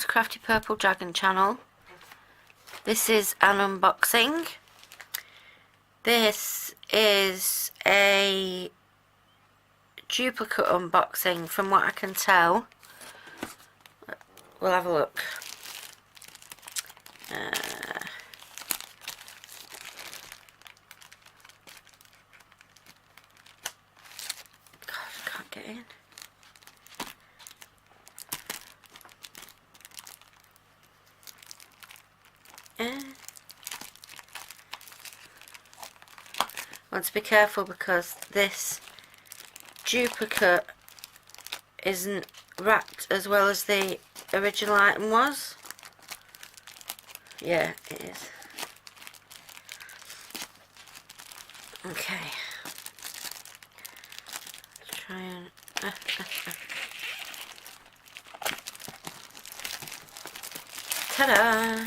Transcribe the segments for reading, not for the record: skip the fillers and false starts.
to Crafty Purple Dragon channel. This is an unboxing. This is a duplicate unboxing from what I can tell. We'll have a look. God, I can't get in. I want to be careful because this duplicate isn't wrapped as well as the original item was. Yeah, it is. Okay. Let's try and... Ta-da!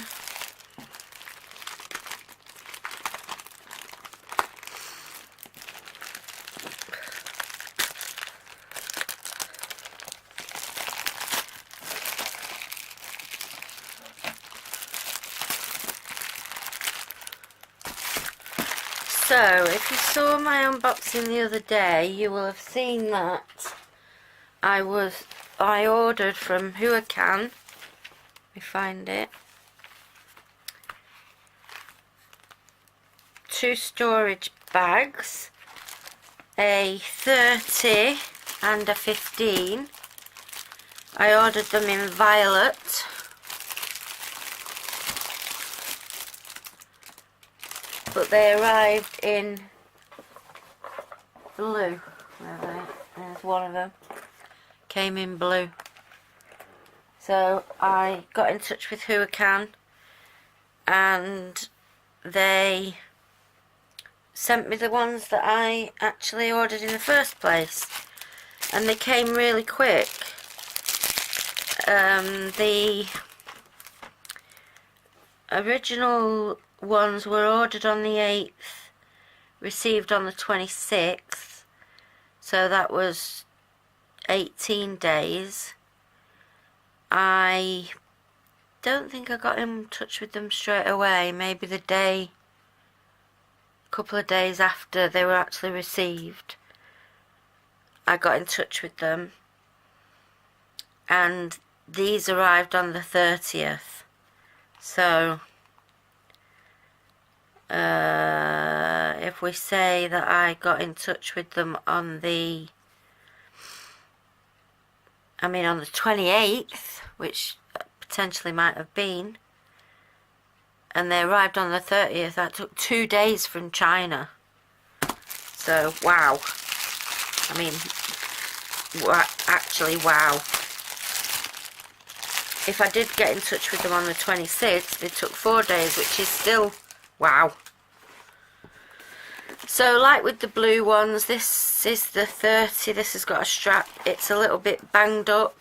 So, if you saw my unboxing the other day, you will have seen that I ordered from Who I Can. Let me find it. 2 storage bags, a 30 and a 15. I ordered them in violet. But they arrived in blue. There's one of them. Came in blue. So I got in touch with Who I Can, and they sent me the ones that I actually ordered in the first place, and they came really quick. The original ones were ordered on the 8th, received on the 26th, so that was 18 days. I don't think I got in touch with them straight away. Maybe a couple of days after they were actually received, I got in touch with them, and these arrived on the 30th. So if we say that I got in touch with them on the 28th, which potentially might have been, and they arrived on the 30th, that took 2 days from China. So, wow. I mean, actually, wow. If I did get in touch with them on the 26th, it took 4 days, which is still wow. So, like with the blue ones, this is the 30. This has got a strap. It's a little bit banged up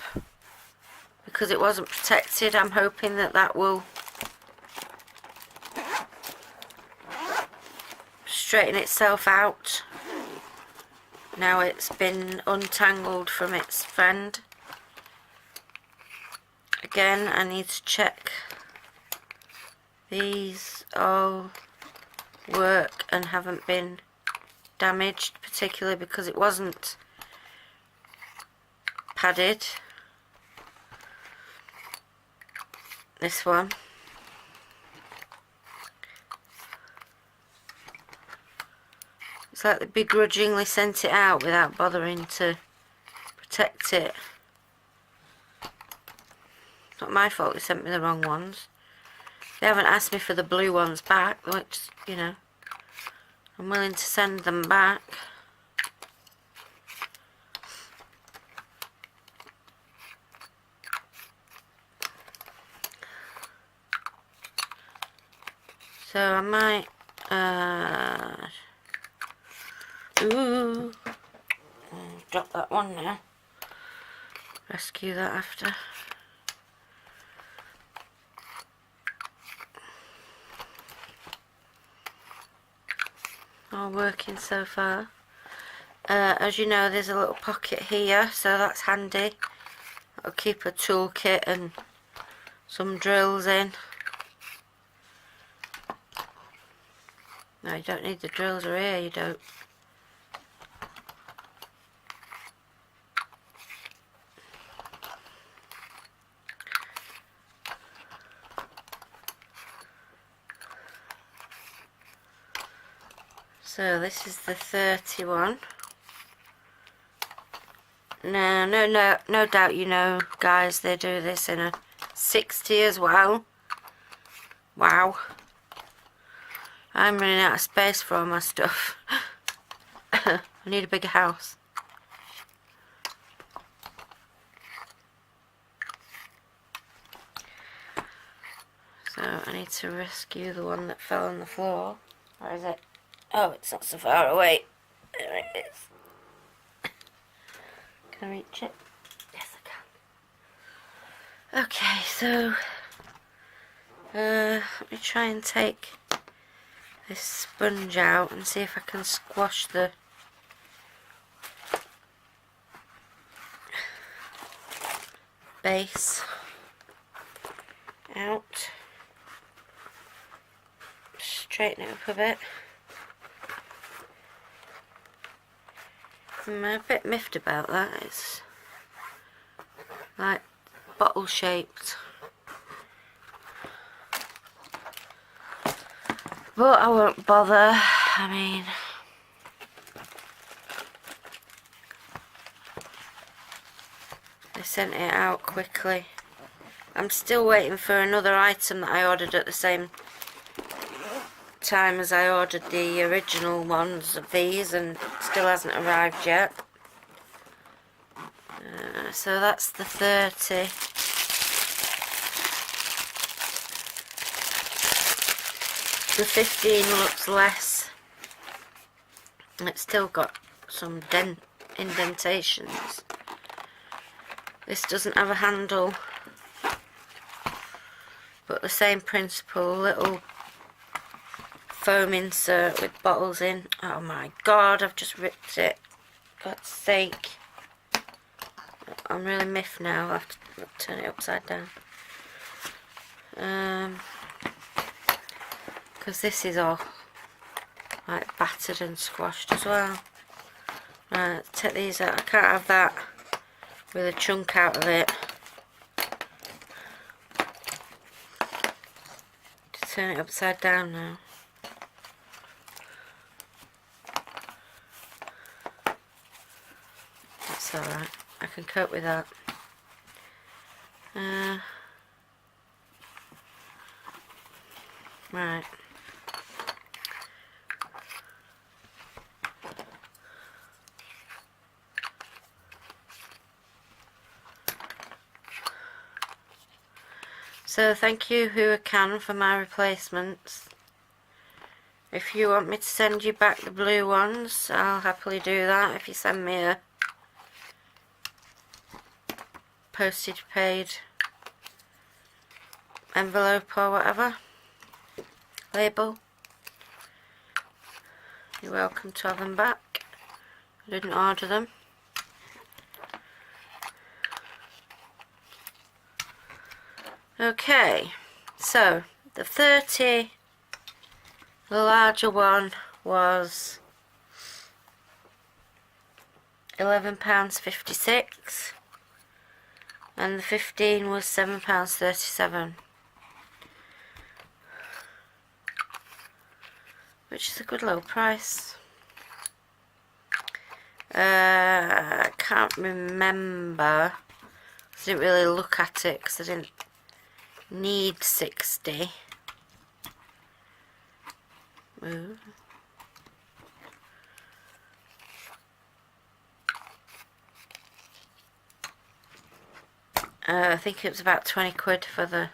because it wasn't protected. I'm hoping that that will straighten itself out. Now it's been untangled from its friend. Again, I need to check these all work and haven't been damaged, particularly because it wasn't padded. This one. It's like they begrudgingly sent it out without bothering to protect it. It's not my fault they sent me the wrong ones. They haven't asked me for the blue ones back, which, you know, I'm willing to send them back. So I might, drop that one now. Rescue that after. All working so far. As you know, there's a little pocket here, so that's handy. I'll keep a toolkit and some drills in. No, you don't need the drills are here, you don't. So this is the 31. Now, no doubt you know, guys, they do this in a 60 as well. Wow. I'm running out of space for all my stuff. I need a bigger house. So I need to rescue the one that fell on the floor. Where is it? Oh, it's not so far away. There it is. Can I reach it? Yes, I can. Okay, so let me try and take this sponge out and see if I can squash the base out. Straighten it up a bit. I'm a bit miffed about that. It's like bottle shaped. But I won't bother. I mean, they sent it out quickly. I'm still waiting for another item that I ordered at the same time as I ordered the original ones of these, and still hasn't arrived yet. So that's the 30. The 15 looks less. It's still got some indentations. This doesn't have a handle, but the same principle, little foam insert with bottles in. Oh my god, I've just ripped it. God's sake. I'm really miffed now. I'll have to turn it upside down. Because this is all like battered and squashed as well. Right, let's take these out. I can't have that with a chunk out of it. Just turn it upside down now. That's alright. I can cope with that. Right. So thank you who can for my replacements. If you want me to send you back the blue ones, I'll happily do that if you send me a postage paid envelope or whatever label. You're welcome to have them back. I didn't order them. Okay, so the 30, the larger one, was £11.56, and the 15 was £7.37, which is a good low price. I can't remember. I didn't really look at it because I didn't need 60. Ooh. I think it was about 20 quid for the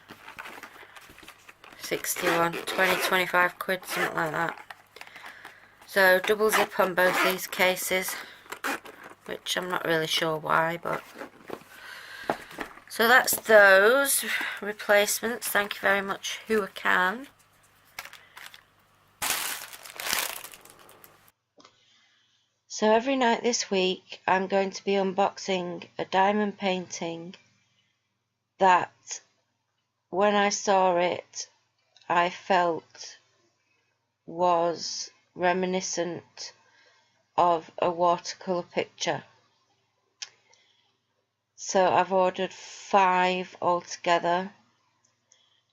61, 20-25 quid, something like that. So double zip on both these cases, which I'm not really sure why, but so that's those replacements. Thank you very much, who I can. So every night this week I'm going to be unboxing a diamond painting that when I saw it, I felt was reminiscent of a watercolour picture. So I've ordered 5 altogether,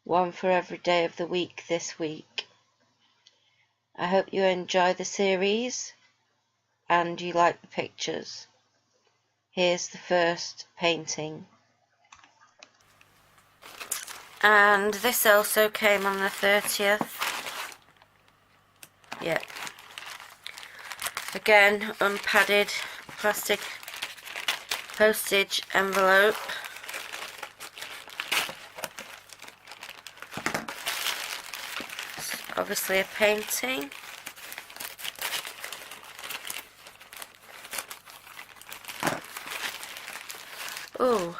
one for every day of the week this week. I hope you enjoy the series and you like the pictures. Here's the first painting. And this also came on the 30th. Yep. Again, unpadded plastic postage envelope. It's obviously a painting. Ooh.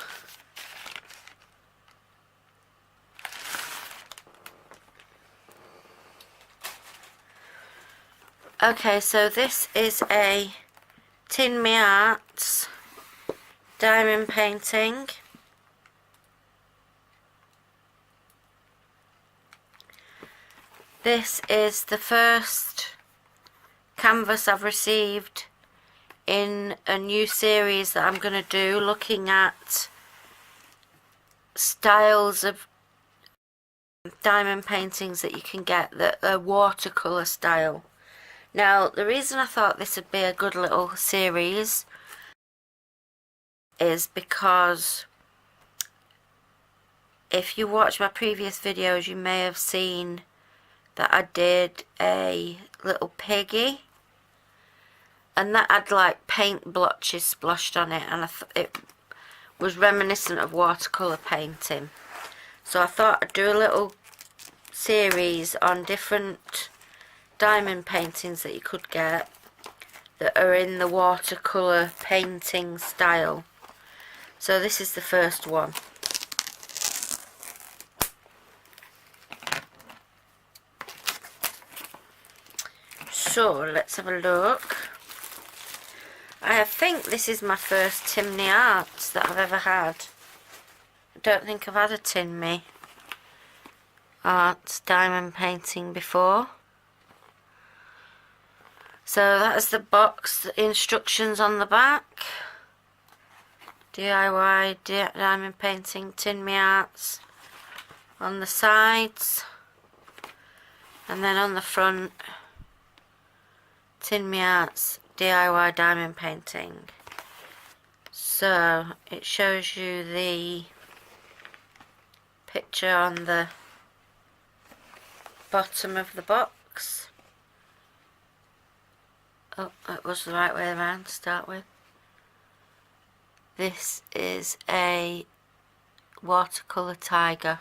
Okay, so this is a TINMI Arts diamond painting. This is the first canvas I've received in a new series that I'm going to do, looking at styles of diamond paintings that you can get that are watercolour style. Now, the reason I thought this would be a good little series is because if you watch my previous videos, you may have seen that I did a little piggy, and that had like paint blotches splashed on it, and it was reminiscent of watercolour painting. So I thought I'd do a little series on different diamond paintings that you could get that are in the watercolour painting style. So this is the first one. So let's have a look. I think this is my first TINMI Arts that I've ever had. I don't think I've had a TINMI Arts diamond painting before. So that is the box, the instructions on the back. DIY diamond painting, TINMI Arts on the sides, and then on the front, TINMI Arts DIY diamond painting. So it shows you the picture on the bottom of the box. Oh, that was the right way around to start with. This is a watercolour tiger.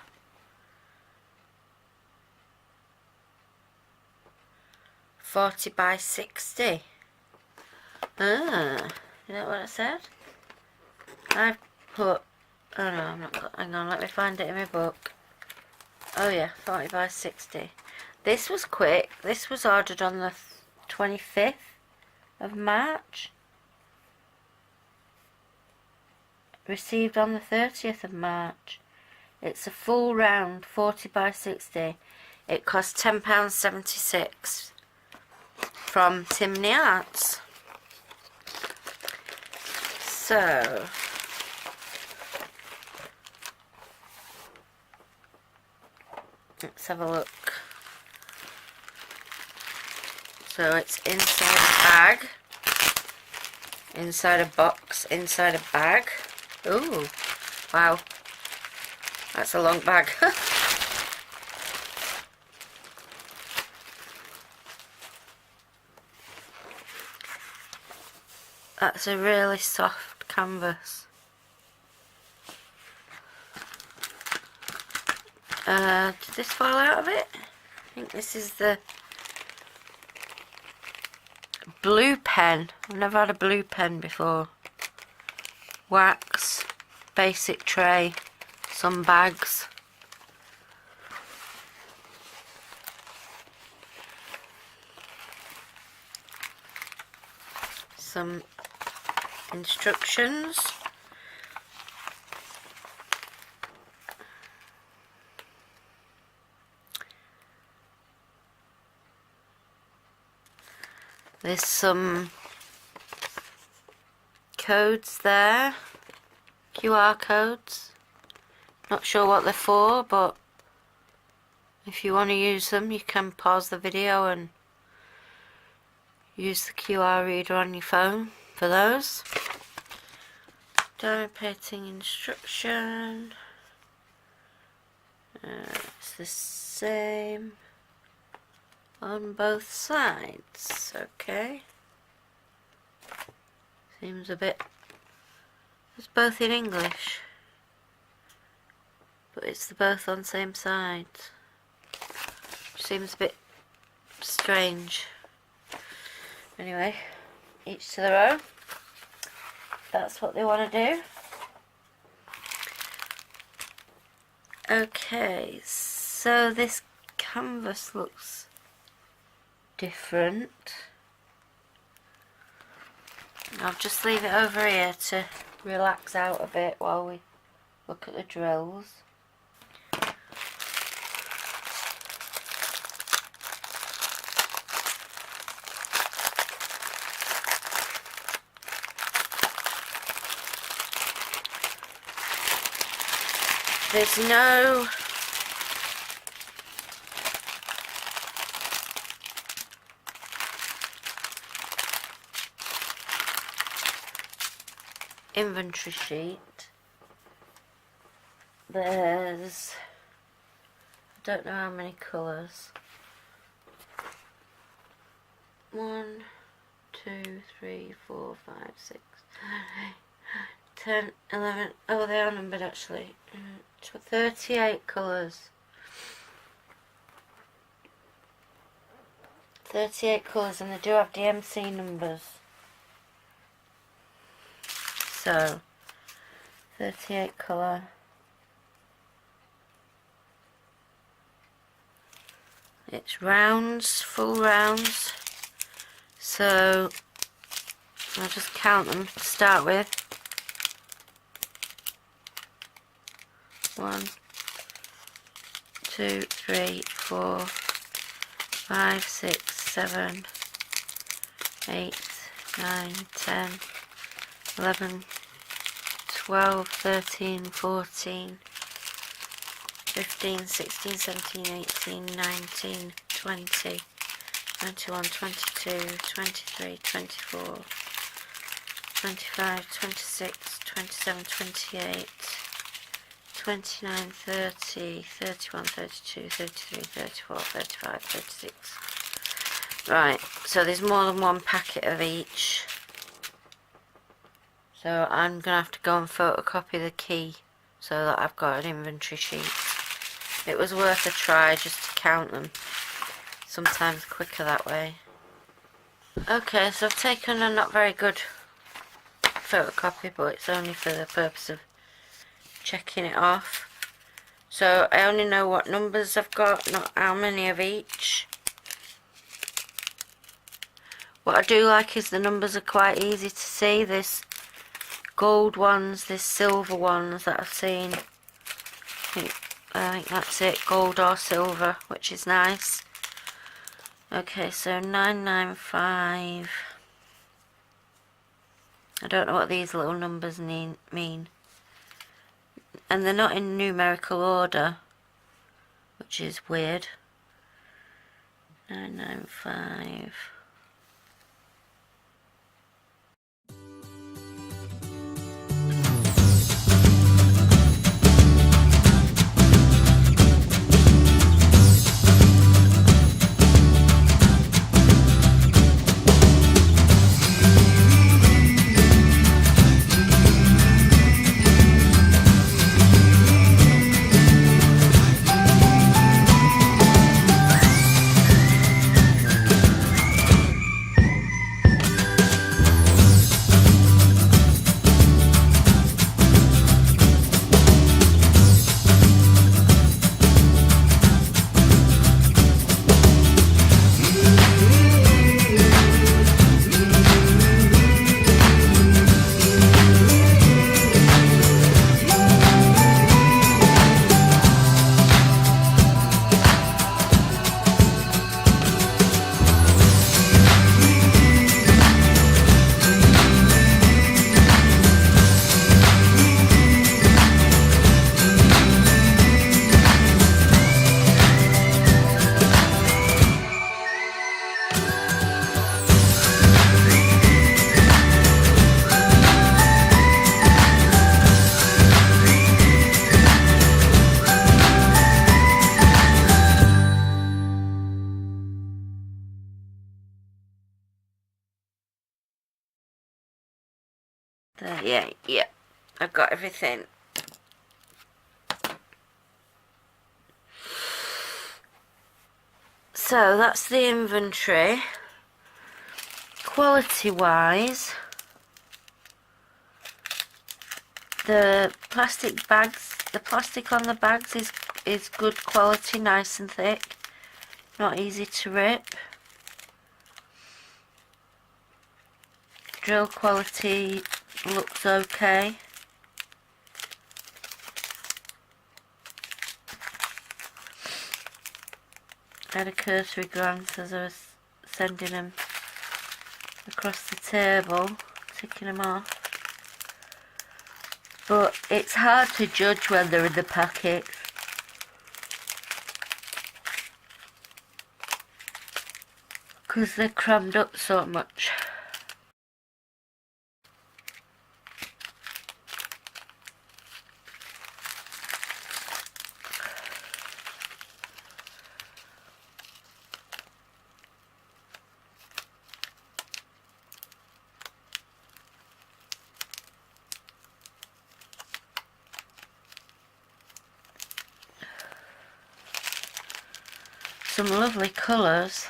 "40 by 60. Ah, is that what it said? I've put, oh no, I'm not, hang on, let me find it in my book. Oh yeah, 40 by 60. This was quick. This was ordered on the 25th of March. Received on the 30th of March. It's a full round 40 by 60. It cost £10.76 from TINMI Arts. So let's have a look. So it's inside a bag, inside a box, inside a bag. Ooh, wow, that's a long bag. That's a really soft canvas. Did this fall out of it? I think this is the blue pen. I've never had a blue pen before. Wax, basic tray, some bags. Some instructions. There's some codes there, QR codes. Not sure what they're for, but if you want to use them, you can pause the video and use the QR reader on your phone for those. Diamond painting instruction. It's the same on both sides. Okay. Seems a bit. It's both in English, but it's both on the same side. Seems a bit strange. Anyway, each to their own. That's what they want to do. Okay, so this canvas looks different. I'll just leave it over here to relax out a bit while we look at the drills. There's no inventory sheet. There's, I don't know how many colours. 1, 2, 3, 4, 5, 6, 10, 11. Oh, they are numbered actually. 38 colours. 38 colours, and they do have DMC numbers. So, 38 colour. It's rounds, full rounds. So, I'll just count them to start with. 1, 2, 3, 4, 5, 6, 7, 8, 9, 10, 11, 12, 13, 14, 15, 16, 17, 18, 19, 20, 21, 22, 23, 24, 25, 26, 27, 28, 29, 30, 31, 32, 33, 34, 35, 36. Right, so there's more than one packet of each. So I'm going to have to go and photocopy the key so that I've got an inventory sheet. It was worth a try just to count them. Sometimes quicker that way. Okay, so I've taken a not very good photocopy, but it's only for the purpose of checking it off. So I only know what numbers I've got, not how many of each. What I do like is the numbers are quite easy to see. There's gold ones, there's silver ones that I've seen. I think that's it, gold or silver, which is nice. Okay, so 995. I don't know what these little numbers mean. And they're not in numerical order, which is weird. 995. There, yeah, yeah. I've got everything. So that's the inventory. Quality wise, the plastic bags, the plastic on the bags is good quality, nice and thick, not easy to rip. Drill quality looks okay. I had a cursory glance as I was sending them across the table, ticking them off. But it's hard to judge when they're in the packets. Because they're crammed up so much. Some lovely colours.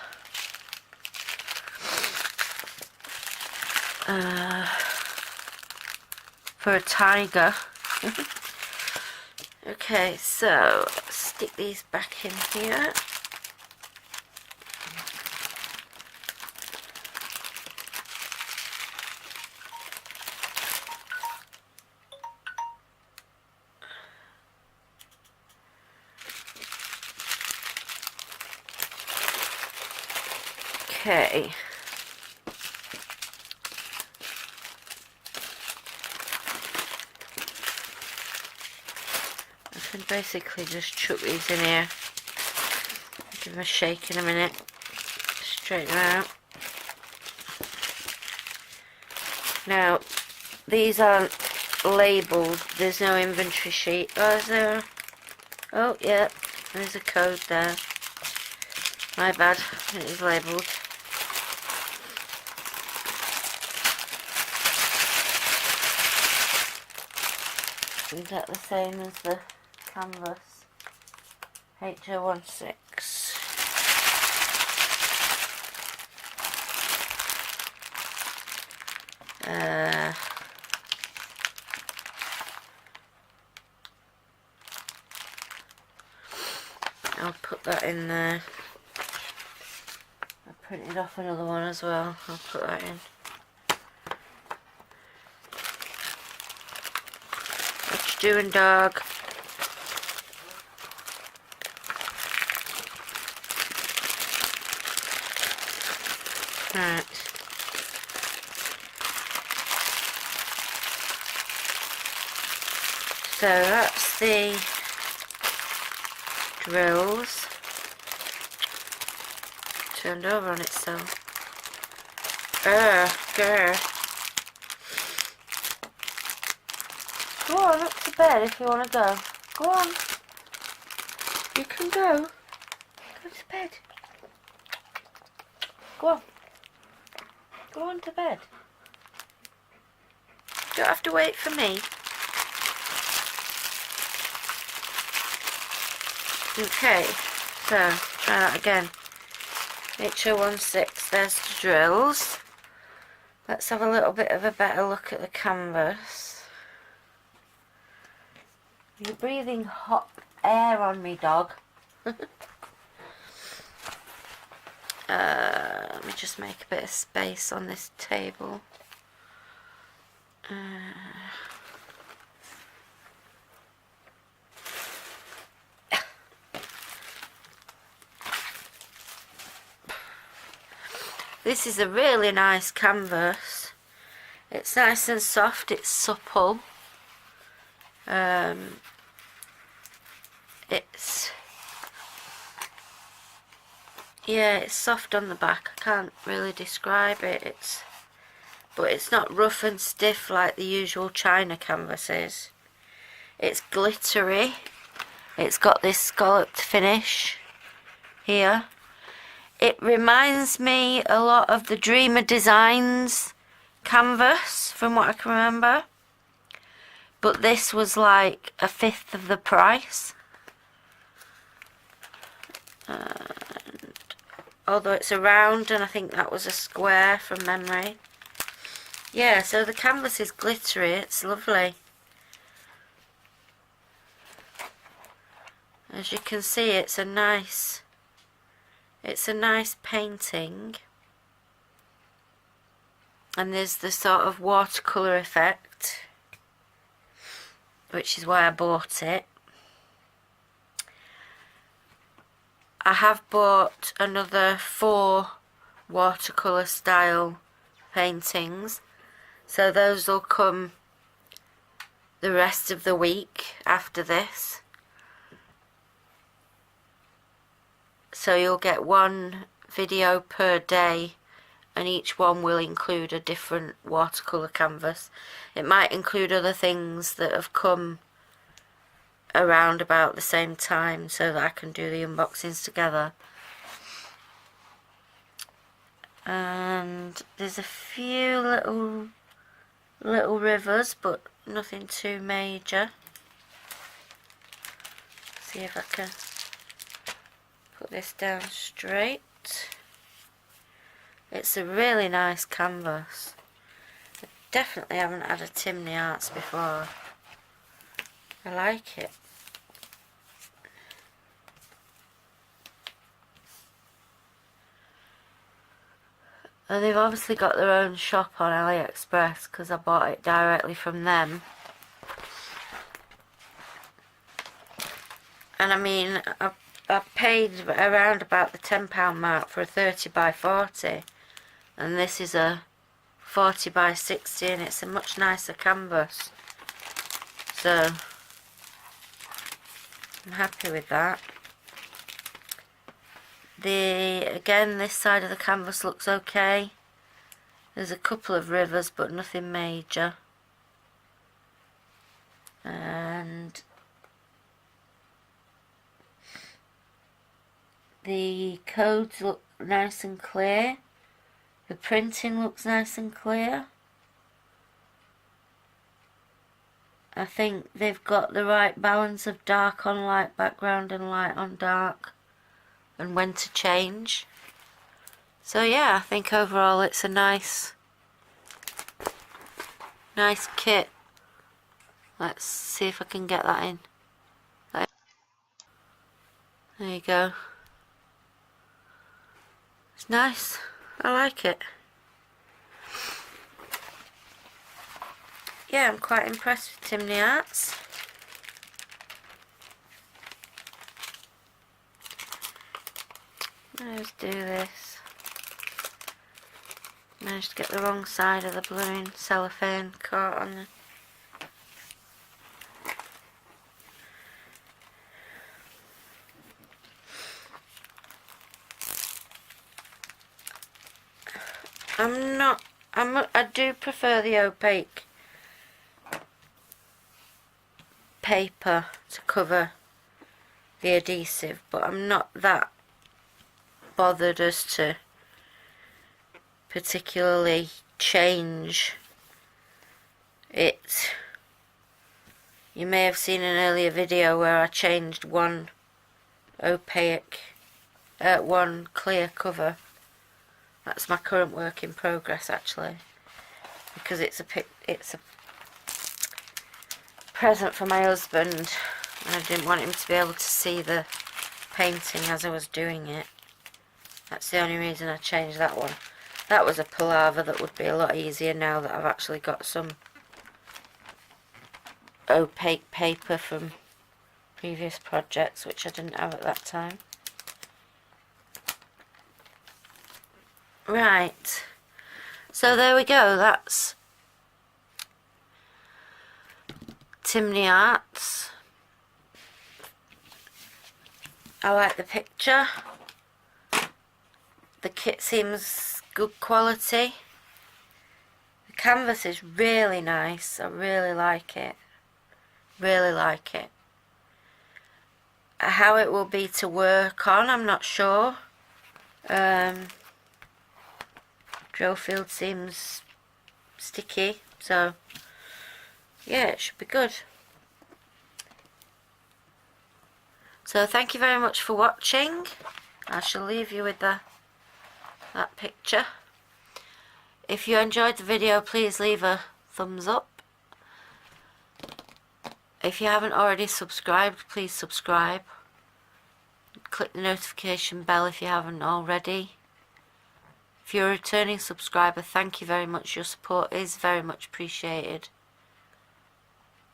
For a tiger. Okay, so stick these back in here. Okay. I can basically just chuck these in here. Give them a shake in a minute. Straighten them out. Now, these aren't labelled. There's no inventory sheet. Oh, is there? Oh, yeah. There's a code there. My bad. It is labelled. Is that the same as the canvas? H016. I'll put that in there. I printed off another one as well. I'll put that in. What you doing, dog? Right. So that's the drills. Turned over on itself. Grr. Go on up to bed if you want to go. Go on. You can go. Go to bed. Go on. Go on to bed. You don't have to wait for me. Okay, so try that again. H016, there's the drills. Let's have a little bit of a better look at the canvas. You're breathing hot air on me, dog. Let me just make a bit of space on this table. This is a really nice canvas. It's nice and soft, it's supple. It's soft on the back. I can't really describe it. But it's not rough and stiff like the usual China canvases. It's glittery. It's got this scalloped finish here. It reminds me a lot of the Dreamer designs canvas from what I can remember, but this was like a fifth of the price. And although it's a round, and I think that was a square from memory. Yeah, so the canvas is glittery, it's lovely. As you can see, it's a nice painting. And there's the sort of watercolour effect, which is why I bought it. I have bought another 4 watercolour style paintings, so those will come the rest of the week after this. So you'll get one video per day, and each one will include a different watercolour canvas. It might include other things that have come around about the same time, so that I can do the unboxings together. And there's a few little rivers, but nothing too major. See if I can put this down straight. It's a really nice canvas. I definitely haven't had a TINMI Arts before. I like it. And they've obviously got their own shop on AliExpress, because I bought it directly from them. And I mean, I paid around about the £10 mark for a 30 by 40, and this is a 40 by 60, and it's a much nicer canvas, so I'm happy with that. Again, this side of the canvas looks okay. There's a couple of rivers, but nothing major. And the codes look nice and clear. The printing looks nice and clear. I think they've got the right balance of dark on light background and light on dark, and when to change. So yeah, I think overall it's a nice kit. Let's see if I can get that in. There you go. It's nice. I like it. Yeah, I'm quite impressed with TINMI Arts. Let's do this. Managed to get the wrong side of the balloon cellophane caught on the... I do prefer the opaque paper to cover the adhesive, but I'm not that bothered as to particularly change it. You may have seen an earlier video where I changed one clear cover. That's my current work in progress, actually, because it's a present for my husband, and I didn't want him to be able to see the painting as I was doing it. That's the only reason I changed that one. That was a palaver that would be a lot easier now that I've actually got some opaque paper from previous projects, which I didn't have at that time. Right, so there we go, that's TINMI Arts. I like the picture. The kit seems good quality. The canvas is really nice. I really like it. Really like it. How it will be to work on, I'm not sure. Drill field seems sticky, so yeah, it should be good. So thank you very much for watching. I shall leave you with that picture. If you enjoyed the video, please leave a thumbs up. If you haven't already subscribed, please subscribe. Click the notification bell if you haven't already. If you're a returning subscriber, thank you very much. Your support is very much appreciated.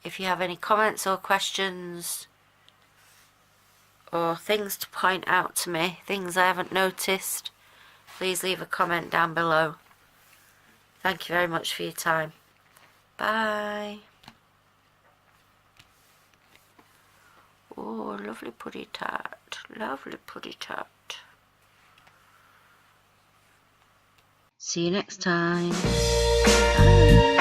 If you have any comments or questions or things to point out to me, things I haven't noticed, please leave a comment down below. Thank you very much for your time. Bye. Oh, lovely puddy tart. Lovely puddy tart. See you next time. Bye.